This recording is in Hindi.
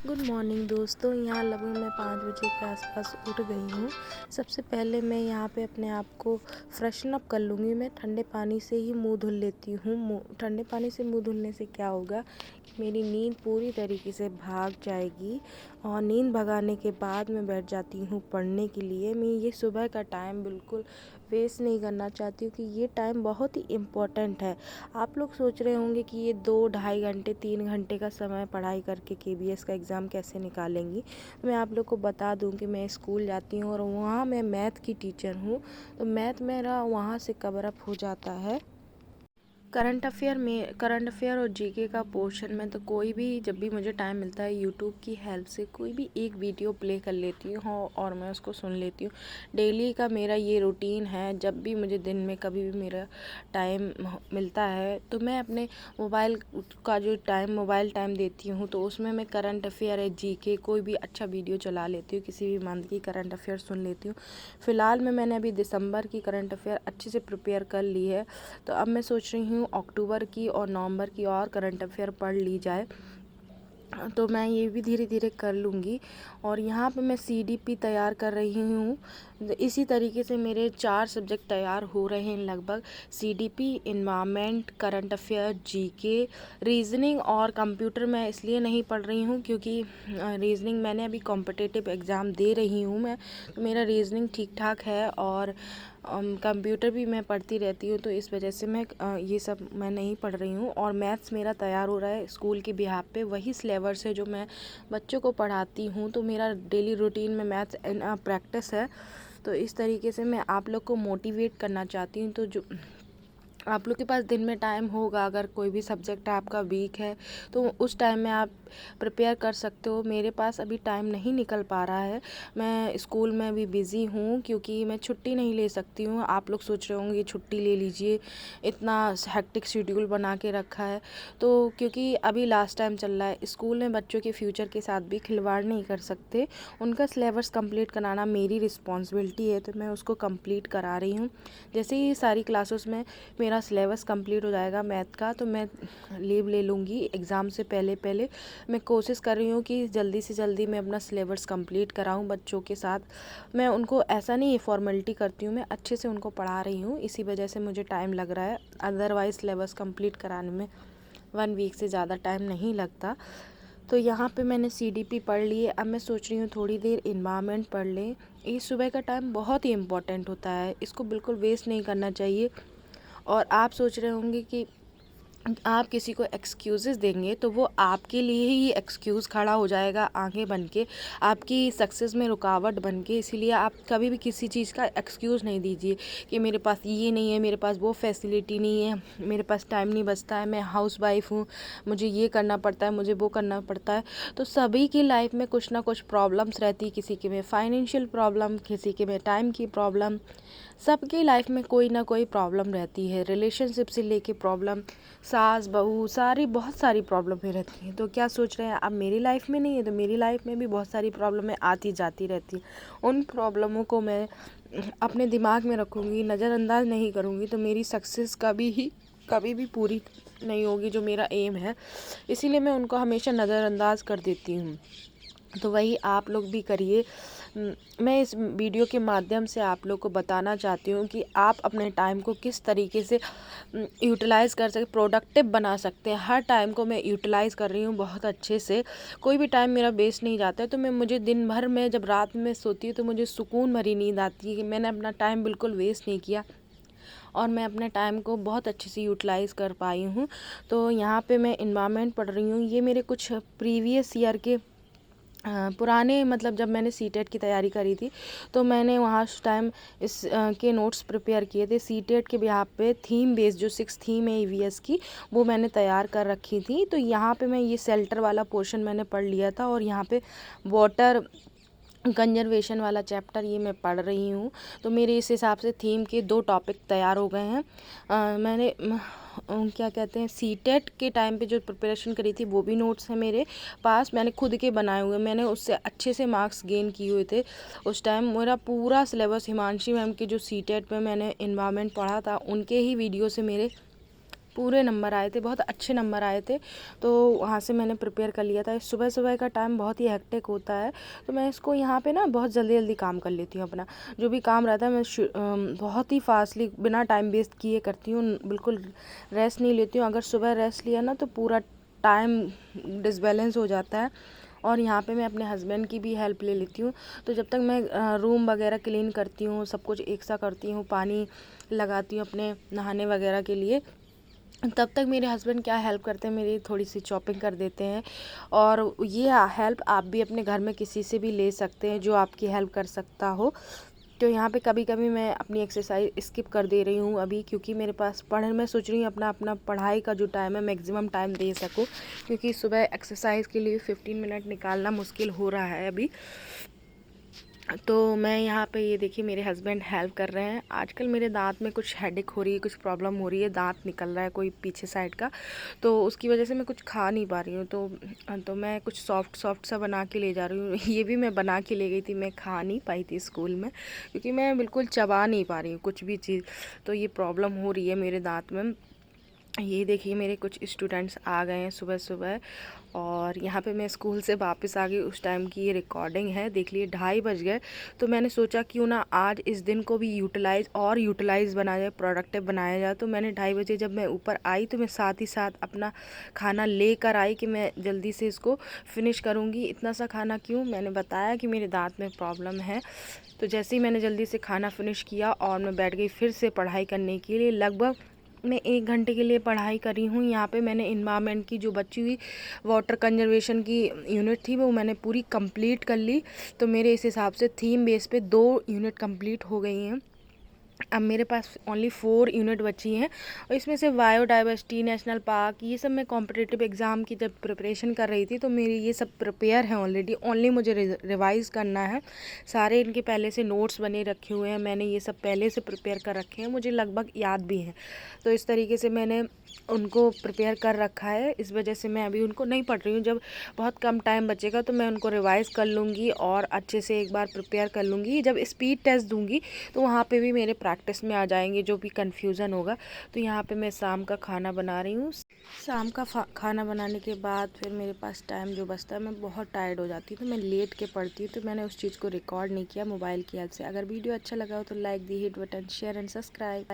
गुड मॉर्निंग दोस्तों। यहाँ लगभग मैं 5 बजे के आसपास उठ गई हूँ। सबसे पहले मैं यहाँ पे अपने आप को फ्रेशन अप कर लूँगी। मैं ठंडे पानी से ही मुँह धुल लेती हूँ। ठंडे पानी से मुँह धुलने से क्या होगा कि मेरी नींद पूरी तरीके से भाग जाएगी और नींद भगाने के बाद मैं बैठ जाती हूँ पढ़ने के लिए। मैं ये सुबह का टाइम बिल्कुल वेस्ट नहीं करना चाहती हूँ कि ये टाइम बहुत ही इम्पोर्टेंट है। आप लोग सोच रहे होंगे कि ये 2-2.5 घंटे 3 घंटे का समय पढ़ाई करके केबीएस का एग्ज़ाम कैसे निकालेंगी। मैं आप लोग को बता दूं कि मैं स्कूल जाती हूँ और वहाँ मैं मैथ की टीचर हूँ, तो मैथ मेरा वहाँ से कवर अप हो जाता है। करंट अफेयर और जीके का पोर्शन में तो कोई भी जब भी मुझे टाइम मिलता है यूट्यूब की हेल्प से कोई भी एक वीडियो प्ले कर लेती हूँ और मैं उसको सुन लेती हूँ। डेली का मेरा ये रूटीन है। जब भी मुझे दिन में कभी भी मेरा टाइम मिलता है तो मैं अपने मोबाइल का जो मोबाइल टाइम देती हूँ तो उसमें मैं करंट अफेयर है, जीके कोई भी अच्छा वीडियो चला लेती हूँ, किसी भी मंथ की करंट अफेयर सुन लेती हूँ। फ़िलहाल में मैंने अभी दिसंबर की करंट अफेयर अच्छे से प्रिपेयर कर ली है, तो अब मैं सोच रही हूँ अक्टूबर की और नवंबर की और करंट अफेयर पढ़ ली जाए, तो मैं ये भी धीरे धीरे कर लूँगी। और यहाँ पे मैं सीडीपी तैयार कर रही हूँ। इसी तरीके से मेरे 4 सब्जेक्ट तैयार हो रहे हैं लगभग। CDP, environment, current affair, GK, reasoning और कंप्यूटर मैं इसलिए नहीं पढ़ रही हूँ क्योंकि रीजनिंग मैंने अभी कॉम्पिटिटिव एग्ज़ाम दे रही हूँ मैं, तो मेरा रीजनिंग ठीक ठाक है। और कंप्यूटर भी मैं पढ़ती रहती हूँ, तो इस वजह से मैं ये सब मैं नहीं पढ़ रही हूँ। और मैथ्स मेरा तैयार हो रहा है स्कूल के बिहाफ पे, वही सिलेबस है जो मैं बच्चों को पढ़ाती हूँ, तो मेरा डेली रूटीन में मैथ्स प्रैक्टिस है। तो इस तरीके से मैं आप लोग को मोटिवेट करना चाहती हूँ। तो जो आप लोग के पास दिन में टाइम होगा, अगर कोई भी सब्जेक्ट आपका वीक है तो उस टाइम में आप प्रिपेयर कर सकते हो। मेरे पास अभी टाइम नहीं निकल पा रहा है, मैं स्कूल में भी बिज़ी हूँ क्योंकि मैं छुट्टी नहीं ले सकती हूँ। आप लोग सोच रहे होंगे छुट्टी ले लीजिए, इतना हेक्टिक शेड्यूल बना के रखा है, तो क्योंकि अभी लास्ट टाइम चल रहा है, स्कूल में बच्चों के फ्यूचर के साथ भी खिलवाड़ नहीं कर सकते। उनका सिलेबस कंप्लीट कराना मेरी रिस्पॉन्सिबिलिटी है, तो मैं उसको कंप्लीट करा रही हूँ। जैसे ही सारी क्लासेस में मेरा सिलेबस कंप्लीट हो जाएगा मैथ का, तो मैं लीव ले लूँगी एग्ज़ाम से पहले पहले। मैं कोशिश कर रही हूँ कि जल्दी से जल्दी मैं अपना सिलेबस कंप्लीट कराऊँ बच्चों के साथ। मैं उनको ऐसा नहीं फॉर्मेलिटी करती हूँ, मैं अच्छे से उनको पढ़ा रही हूँ, इसी वजह से मुझे टाइम लग रहा है। अदरवाइज़ सिलेबस कंप्लीट कराने में 1 वीक से ज़्यादा टाइम नहीं लगता। तो यहाँ पे मैंने सीडीपी पढ़ ली है, अब मैं सोच रही हूँ थोड़ी देर एनवायरनमेंट पढ़ लें। ये सुबह का टाइम बहुत ही इम्पोर्टेंट होता है, इसको बिल्कुल वेस्ट नहीं करना चाहिए। और आप सोच रहे होंगे कि आप किसी को एक्सक्यूज़ेस देंगे तो वो आपके लिए ही एक्सक्यूज़ खड़ा हो जाएगा आगे बन के, आपकी सक्सेस में रुकावट बन के। इसीलिए आप कभी भी किसी चीज़ का एक्सक्यूज़ नहीं दीजिए कि मेरे पास ये नहीं है, मेरे पास वो फैसिलिटी नहीं है, मेरे पास टाइम नहीं बचता है, मैं हाउसवाइफ हूँ, मुझे ये करना पड़ता है, मुझे वो करना पड़ता है। तो सभी की लाइफ में कुछ ना कुछ प्रॉब्लम्स रहती है, किसी के में फाइनेंशियल प्रॉब्लम, किसी के में टाइम की प्रॉब्लम, सबकी लाइफ में कोई ना कोई प्रॉब्लम रहती है। रिलेशनशिप से लेके प्रॉब्लम, सास बहू सारी बहुत सारी प्रॉब्लमें रहती हैं। तो क्या सोच रहे हैं अब मेरी लाइफ में नहीं है, तो मेरी लाइफ में भी बहुत सारी प्रॉब्लमें आती जाती रहती हैं। उन प्रॉब्लमों को मैं अपने दिमाग में रखूँगी, नज़रअंदाज नहीं करूँगी, तो मेरी सक्सेस कभी भी पूरी नहीं होगी जो मेरा एम है। इसीलिए मैं उनको हमेशा नज़रअंदाज कर देती हूँ। तो वही आप लोग भी करिए। मैं इस वीडियो के माध्यम से आप लोग को बताना चाहती हूँ कि आप अपने टाइम को किस तरीके से यूटिलाइज़ कर सकते, प्रोडक्टिव बना सकते हैं। हर टाइम को मैं यूटिलाइज़ कर रही हूँ बहुत अच्छे से, कोई भी टाइम मेरा वेस्ट नहीं जाता है। तो मुझे दिन भर में जब रात में सोती हूँ तो मुझे सुकून भरी नींद आती है कि मैंने अपना टाइम बिल्कुल वेस्ट नहीं किया और मैं अपने टाइम को बहुत अच्छे से यूटिलाइज़ कर पाई हूँ। तो यहाँ पे मैं एनवायरनमेंट पढ़ रही हूँ। ये मेरे कुछ प्रीवियस ईयर के पुराने, मतलब जब मैंने सीटेट की तैयारी करी थी तो मैंने वहाँ उस टाइम के नोट्स प्रिपेयर किए थे। सीटेट के बिहाफ पे थीम बेस्ड जो 6 थीम है ईवीएस की, वो मैंने तैयार कर रखी थी। तो यहाँ पे मैं ये शेल्टर वाला पोर्शन मैंने पढ़ लिया था और यहाँ पे वाटर कंजर्वेशन वाला चैप्टर ये मैं पढ़ रही हूँ। तो मेरे इस हिसाब से थीम के 2 टॉपिक तैयार हो गए हैं। मैंने क्या कहते हैं, सीटेट के टाइम पे जो प्रिपरेशन करी थी वो भी नोट्स हैं मेरे पास, मैंने खुद के बनाए हुए, मैंने उससे अच्छे से मार्क्स गेन किए हुए थे। उस टाइम मेरा पूरा सिलेबस हिमांशी मैम के जो सीटेट में मैंने एनवायरनमेंट पढ़ा था उनके ही वीडियो से मेरे पूरे नंबर आए थे, बहुत अच्छे नंबर आए थे। तो वहाँ से मैंने प्रिपेयर कर लिया था। सुबह सुबह का टाइम बहुत ही हेक्टिक होता है, तो मैं इसको यहाँ पे ना बहुत जल्दी जल्दी काम कर लेती हूँ। अपना जो भी काम रहता है मैं बहुत ही फास्टली बिना टाइम वेस्ट किए करती हूँ, बिल्कुल रेस्ट नहीं लेती हूँ। अगर सुबह रेस्ट लिया ना तो पूरा टाइम डिसबैलेंस हो जाता है। और यहाँ पे मैं अपने हस्बैंड की भी हेल्प ले लेती हूँ। तो जब तक मैं रूम वगैरह क्लीन करती हूँ, सब कुछ एक सा करती हूँ, पानी लगाती हूँ अपने नहाने वगैरह के लिए, तब तक मेरे हस्बैंड क्या हेल्प करते हैं, मेरी थोड़ी सी चॉपिंग कर देते हैं। और ये हेल्प आप भी अपने घर में किसी से भी ले सकते हैं जो आपकी हेल्प कर सकता हो। तो यहाँ पे कभी कभी मैं अपनी एक्सरसाइज स्किप कर दे रही हूँ अभी, क्योंकि मेरे पास मैं सोच रही हूँ अपना अपना पढ़ाई का जो टाइम है मैक्सिमम टाइम दे सकूँ, क्योंकि सुबह एक्सरसाइज के लिए 15 मिनट निकालना मुश्किल हो रहा है अभी। तो मैं यहाँ पे ये देखिए मेरे हस्बैंड हेल्प कर रहे हैं। आजकल मेरे दांत में कुछ हेडेक हो रही है, कुछ प्रॉब्लम हो रही है, दांत निकल रहा है कोई पीछे साइड का, तो उसकी वजह से मैं कुछ खा नहीं पा रही हूँ। तो मैं कुछ सॉफ्ट सॉफ्ट सा बना के ले जा रही हूँ। ये भी मैं बना के ले गई थी, मैं खा नहीं पाई थी स्कूल में, क्योंकि मैं बिल्कुल चबा नहीं पा रही हूँ कुछ भी चीज़। तो ये प्रॉब्लम हो रही है मेरे दाँत में। ये देखिए मेरे कुछ स्टूडेंट्स आ गए हैं सुबह सुबह, और यहाँ पे मैं स्कूल से वापस आ गई। उस टाइम की ये रिकॉर्डिंग है, देख लिए 2:30 बज गए। तो मैंने सोचा क्यों ना आज इस दिन को भी यूटिलाइज़ बनाया जाए, प्रोडक्टिव बनाया जाए। तो मैंने 2:30 बजे जब मैं ऊपर आई तो मैं साथ ही साथ अपना खाना लेकर आई कि मैं जल्दी से इसको फिनिश करूँगी। इतना सा खाना क्यों, मैंने बताया कि मेरे दाँत में प्रॉब्लम है। तो जैसे ही मैंने जल्दी से खाना फिनिश किया और मैं बैठ गई फिर से पढ़ाई करने के लिए। लगभग मैं 1 घंटे के लिए पढ़ाई करी हूँ। यहाँ पे मैंने इन्वायरमेंट की जो बची हुई वाटर कंजर्वेशन की यूनिट थी वो मैंने पूरी कंप्लीट कर ली। तो मेरे इस हिसाब से थीम बेस पे 2 यूनिट कंप्लीट हो गई हैं। अब मेरे पास ओनली 4 यूनिट बची हैं, और इसमें से बायोडाइवर्सिटी, नेशनल पार्क, ये सब मैं कॉम्पिटिटिव एग्ज़ाम की जब प्रिपरेशन कर रही थी तो मेरी ये सब प्रिपेयर है ऑलरेडी। ओनली मुझे रिवाइज करना है। सारे इनके पहले से नोट्स बने रखे हुए हैं, मैंने ये सब पहले से प्रिपेयर कर रखे हैं, मुझे लगभग याद भी हैं। तो इस तरीके से मैंने उनको प्रिपेयर कर रखा है। इस वजह से मैं अभी उनको नहीं पढ़ रही हूँ। जब बहुत कम टाइम बचेगा तो मैं उनको रिवाइज़ कर लूँगी और अच्छे से एक बार प्रिपेयर कर लूँगी। जब स्पीड टेस्ट दूँगी तो वहाँ पे भी मेरे प्रैक्टिस में आ जाएंगे जो भी कन्फ्यूज़न होगा। तो यहाँ पे मैं शाम का खाना बना रही हूँ। शाम का खाना बनाने के बाद फिर मेरे पास टाइम जो बचता है, मैं बहुत टायर्ड हो जाती हूँ तो मैं लेट के पढ़ती हूँ। तो मैंने उस चीज़ को रिकॉर्ड नहीं किया मोबाइल की हेल्प से। अगर वीडियो अच्छा लगा हो तो like the, hit button, share and subscribe.